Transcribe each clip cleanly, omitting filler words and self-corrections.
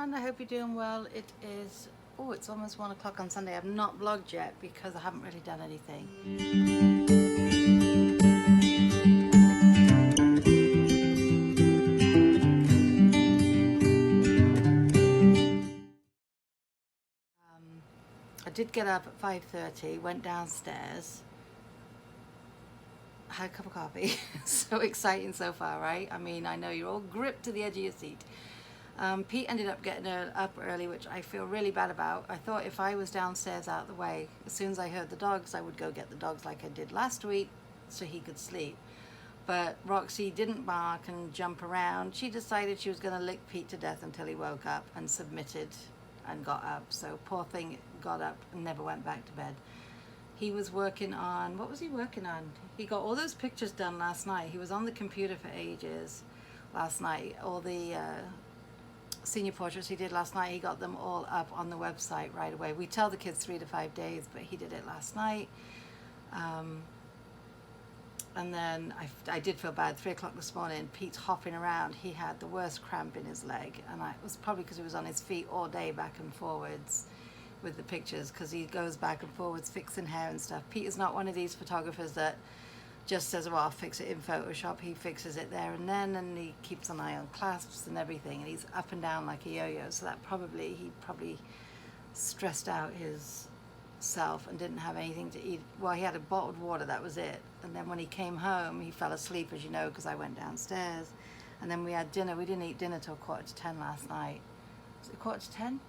everyone, I hope you're doing well. It is, oh, it's almost 1 o'clock on Sunday. I've not vlogged yet because I haven't really done anything. I did get up at 5:30, went downstairs, had a cup of coffee. So exciting so far, right? I mean, I know you're all gripped to the edge of your seat. Pete ended up getting up early, which I feel really bad about. I thought if I was downstairs out of the way, as soon as I heard the dogs, I would go get the dogs like I did last week so he could sleep. But Roxy didn't bark and jump around. She decided she was going to lick Pete to death until he woke up and submitted and got up. So poor thing got up and never went back to bed. He was working on, what was he working on? He got all those pictures done last night. He was on the computer for ages last night. All the senior portraits he did last night, he got them all up on the website right away. We tell the kids 3 to 5 days, but he did it last night. And then I did feel bad. 3 o'clock this morning, Pete's hopping around. He had the worst cramp in his leg, and it was probably because he was on his feet all day back and forwards with the pictures, because he goes back and forwards fixing hair and stuff. Pete is not one of these photographers that just says, well, I'll fix it in Photoshop. He fixes it there and then, and he keeps an eye on clasps and everything, and he's up and down like a yo-yo. So that he probably stressed out his self and didn't have anything to eat. Well, he had a bottled water, that was it. And then when he came home, he fell asleep, as you know, because I went downstairs. And then we had dinner. We didn't eat dinner till 9:45 last night. Was it 9:45?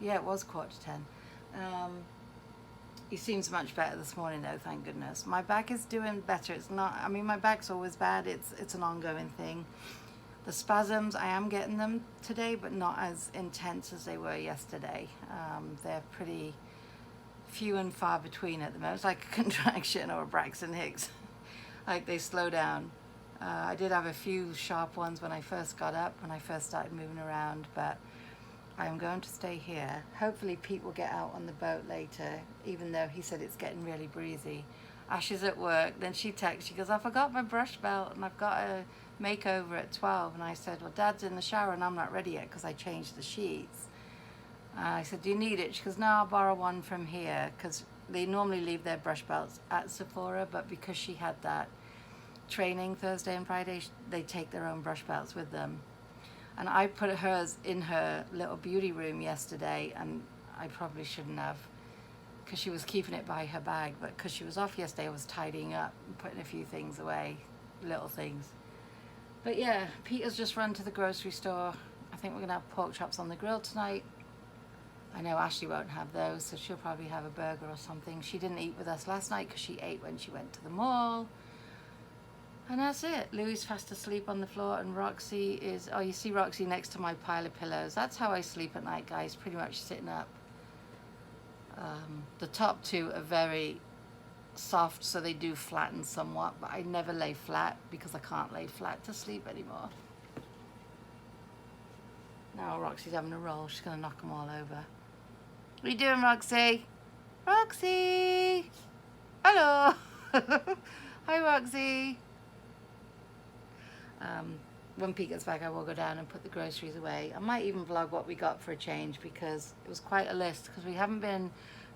Yeah, it was 9:45. He seems much better this morning though, thank goodness. My back is doing better. It's not, I mean, my back's always bad. It's an ongoing thing. The spasms, I am getting them today, but not as intense as they were yesterday. They're pretty few and far between at the moment. It's like a contraction or a Braxton Hicks. Like they slow down. I did have a few sharp ones when I first got up, when I first started moving around, but I am going to stay here. Hopefully Pete will get out on the boat later, even though he said it's getting really breezy. Ash is at work, then she texts, she goes, I forgot my brush belt and I've got a makeover at 12. And I said, well, Dad's in the shower and I'm not ready yet because I changed the sheets. I said, do you need it? She goes, no, I'll borrow one from here, because they normally leave their brush belts at Sephora, but because she had that training Thursday and Friday, they take their own brush belts with them. And I put hers in her little beauty room yesterday, and I probably shouldn't have, because she was keeping it by her bag, but because she was off yesterday, I was tidying up and putting a few things away, little things. But yeah, Peter's just run to the grocery store. I think we're gonna have pork chops on the grill tonight. I know Ashley won't have those, so she'll probably have a burger or something. She didn't eat with us last night because she ate when she went to the mall. And that's it. Louie's fast asleep on the floor, and Roxy is, oh, you see Roxy next to my pile of pillows. That's how I sleep at night, guys, pretty much sitting up. The top two are very soft, so they do flatten somewhat, but I never lay flat because I can't lay flat to sleep anymore. Now Roxy's having a roll. She's going to knock them all over. What are you doing, Roxy? Roxy! Hello! Hi, Roxy! When Pete gets back, I will go down and put the groceries away. I might even vlog what we got for a change, because it was quite a list, because we haven't been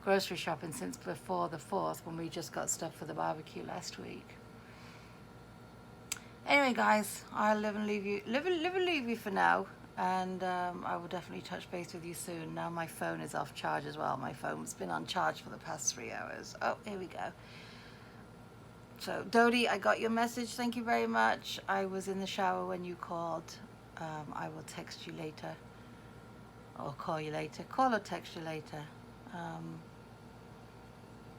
grocery shopping since before the 4th, when we just got stuff for the barbecue last week. Anyway, guys, I'll live and leave you for now. And I will definitely touch base with you soon. Now my phone is off charge as well. My phone's been on charge for the past 3 hours. Oh, here we go. So, Dodie, I got your message. Thank you very much. I was in the shower when you called. I will text you later. Or call you later. Call or text you later.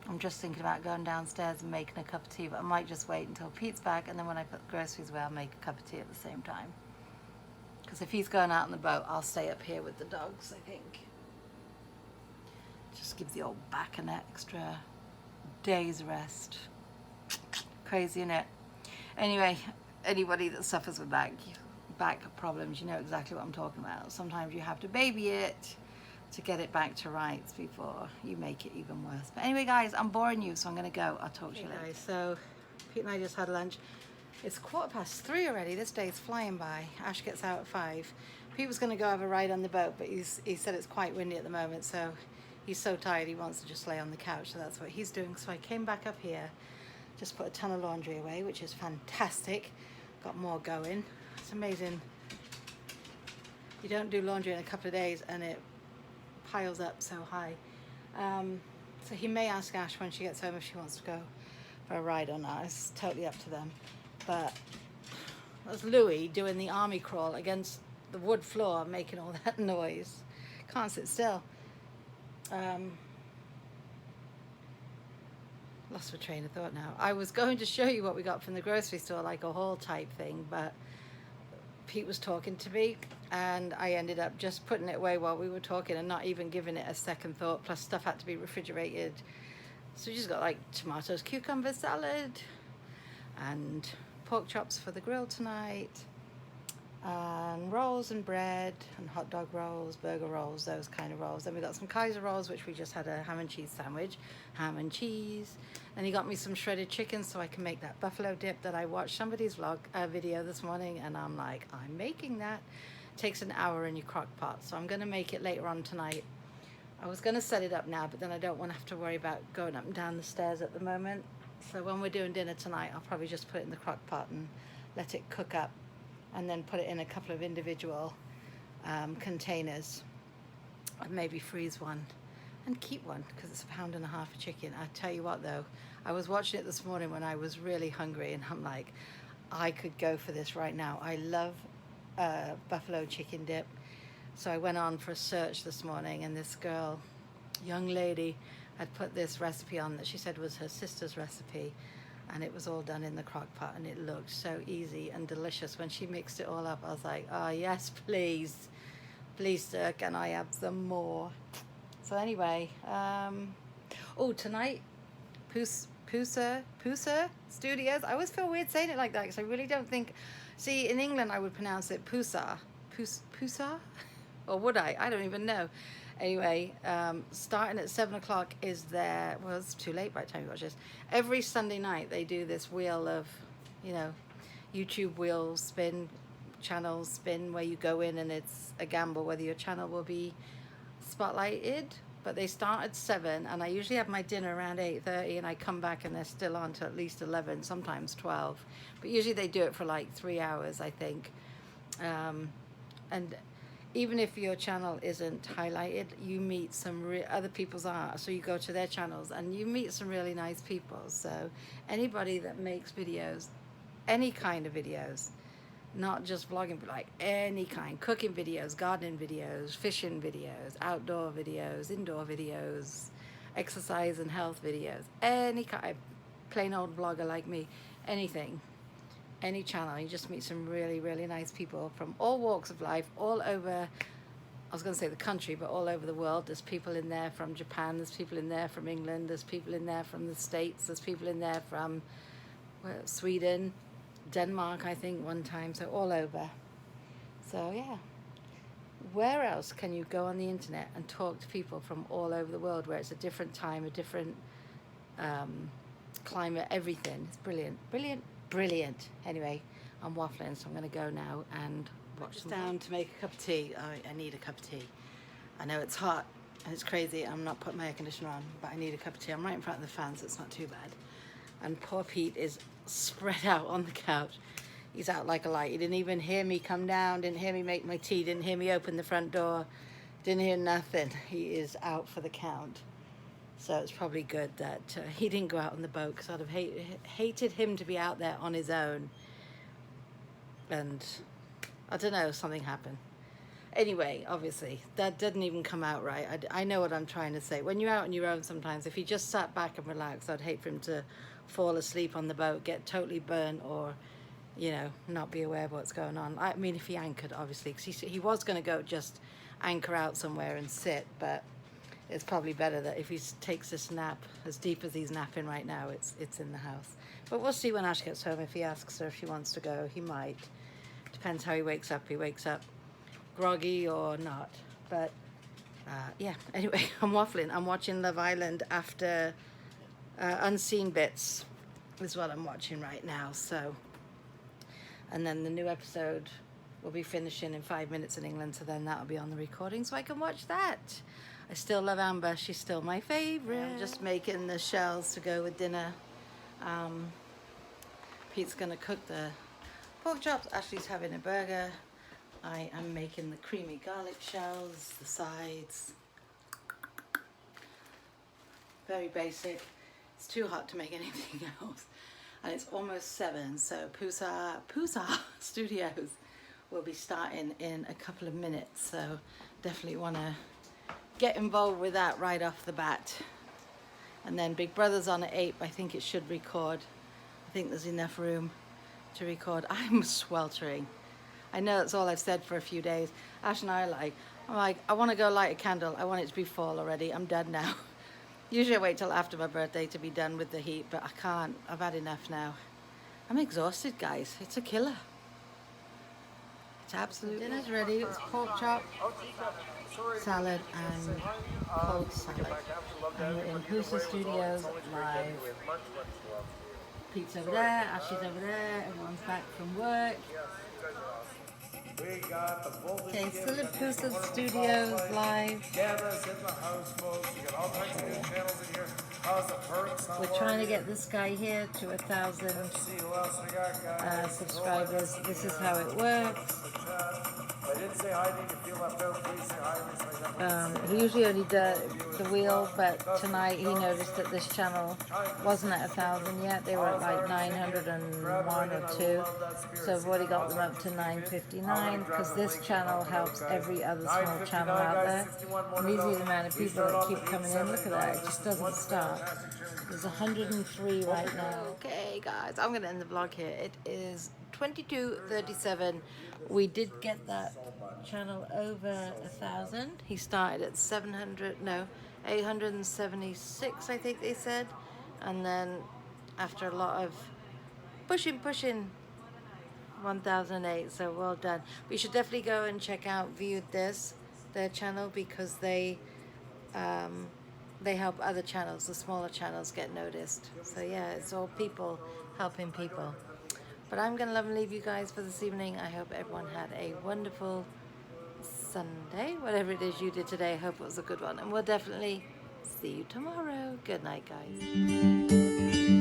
I'm just thinking about going downstairs and making a cup of tea, but I might just wait until Pete's back, and then when I put the groceries away, I'll make a cup of tea at the same time. Because if he's going out on the boat, I'll stay up here with the dogs, I think. Just give the old back an extra day's rest. Crazy, innit? Anyway, anybody that suffers with back problems, you know exactly what I'm talking about. Sometimes you have to baby it to get it back to rights before you make it even worse. But anyway, guys, I'm boring you, so I'm going to go. I'll talk to you later. Guys, so Pete and I just had lunch. It's 3:15 already. This day's flying by. Ash gets out at 5. Pete was going to go have a ride on the boat, but he said it's quite windy at the moment, so he's so tired he wants to just lay on the couch, so that's what he's doing. So I came back up here, just put a ton of laundry away, which is fantastic. Got more going. It's amazing. You don't do laundry in a couple of days and it piles up so high. So he may ask Ash when she gets home if she wants to go for a ride or not. It's totally up to them. But that's Louis doing the army crawl against the wood floor, making all that noise. Can't sit still. Lost my train of thought now. I was going to show you what we got from the grocery store, like a haul type thing, but Pete was talking to me and I ended up just putting it away while we were talking and not even giving it a second thought, plus stuff had to be refrigerated. So we just got like tomatoes, cucumber salad and pork chops for the grill tonight, and rolls and bread and hot dog rolls, burger rolls, those kind of rolls. Then we got some Kaiser rolls, which we just had a ham and cheese sandwich, ham and cheese. And he got me some shredded chicken so I can make that buffalo dip that I watched somebody's video this morning, and I'm like, I'm making that. It takes an hour in your crock pot, so I'm going to make it later on tonight. I was going to set it up now, but then I don't want to have to worry about going up and down the stairs at the moment. So when we're doing dinner tonight, I'll probably just put it in the crock pot and let it cook up, and then put it in a couple of individual containers, and maybe freeze one and keep one, because it's £1.50 of chicken. I tell you what though, I was watching it this morning when I was really hungry, and I'm like, I could go for this right now. I love buffalo chicken dip. So I went on for a search this morning, and this girl, young lady, had put this recipe on that she said was her sister's recipe, and it was all done in the crock pot, and it looked so easy and delicious. When she mixed it all up, I was like, oh yes, please, sir, can I have some more? So anyway, oh, tonight, Poosa Studios. I always feel weird saying it like that, because I really don't think, see, in England I would pronounce it Poosa, or would I? I don't even know. Anyway, starting at 7 o'clock is there, well, it's too late by the time you watch this. Every Sunday night they do this wheel of, you know, YouTube wheel spin, channel spin, where you go in and it's a gamble whether your channel will be spotlighted. But they start at 7, and I usually have my dinner around 8:30, and I come back and they're still on till at least 11, sometimes 12. But usually they do it for like 3 hours, I think. And even if your channel isn't highlighted, you meet some other people's art. So you go to their channels and you meet some really nice people. So anybody that makes videos, any kind of videos, not just vlogging, but like any kind, cooking videos, gardening videos, fishing videos, outdoor videos, indoor videos, exercise and health videos, any kind, plain old vlogger like me, anything. Any channel, you just meet some really, really nice people from all walks of life, all over, I was going to say the country, but all over the world. There's people in there from Japan, there's people in there from England, there's people in there from the States, there's people in there from Sweden, Denmark, I think, one time, so all over. So yeah, where else can you go on the internet and talk to people from all over the world, where it's a different time, a different climate, everything? It's brilliant, brilliant. Brilliant. Anyway, I'm waffling, so I'm going to go now and watch down to make a cup of tea. I need a cup of tea. I know it's hot and it's crazy. I'm not putting my air conditioner on, but I need a cup of tea. I'm right in front of the fan, so it's not too bad. And poor Pete is spread out on the couch. He's out like a light. He didn't even hear me come down, didn't hear me make my tea, didn't hear me open the front door, didn't hear nothing. He is out for the count. So it's probably good that he didn't go out on the boat, because I'd have hated him to be out there on his own. And I don't know, something happened. Anyway, obviously, that didn't even come out right. I know what I'm trying to say. When you're out on your own sometimes, if he just sat back and relaxed, I'd hate for him to fall asleep on the boat, get totally burnt, or, you know, not be aware of what's going on. I mean, if he anchored, obviously, because he was going to go just anchor out somewhere and sit, but it's probably better that if he takes this nap, as deep as he's napping right now, it's in the house. But we'll see when Ash gets home. If he asks her if she wants to go, he might. Depends how he wakes up. He wakes up groggy or not. But yeah, anyway, I'm waffling. I'm watching Love Island after Unseen Bits is what I'm watching right now. So, and then the new episode We'll be finishing in 5 minutes in England, so then that'll be on the recording so I can watch that. I still love Amber, she's still my favorite. I'm just making the shells to go with dinner. Pete's gonna cook the pork chops, Ashley's having a burger. I am making the creamy garlic shells, the sides. Very basic. It's too hot to make anything else. And it's almost 7, so Pusa Studios will be starting in a couple of minutes. So definitely want to get involved with that right off the bat. And then Big Brother's on at 8. I think it should record. I think there's enough room to record. I'm sweltering. I know that's all I've said for a few days. Ash and I are like, I want to go light a candle. I want it to be fall already. I'm done now. Usually I wait till after my birthday to be done with the heat, but I can't. I've had enough now. I'm exhausted, guys. It's a killer. It's absolutely. Dinner's ready. It's pork chop, salad, and cold salad. And we're in Pusa Studios live. Pete's over there, Ashley's over there, everyone's back from work. Okay, still in Pusa Studios live. We're trying to get this guy here to 1,000 subscribers. This is how it works. He usually only does the wheel, but tonight he noticed that this channel wasn't at 1,000 yet. They were at like 901 or 2. So I've already got them up to 959 because this channel helps every other small channel out there. And these are the amount of people that keep coming in. Look at that, it just doesn't stop. There's 103 right now. Okay guys, I'm going to end the vlog here. It is 22:37. We did get that channel over 1,000. He started at 876, I think they said. And then after a lot of pushing, 1,008, so well done. We should definitely go and check out Viewed This, their channel, because they help other channels, the smaller channels, get noticed. So yeah, it's all people helping people. But I'm gonna love and leave you guys for this evening. I hope everyone had a wonderful Sunday, whatever it is you did today. I hope it was a good one, and we'll definitely see you tomorrow. Good night, guys.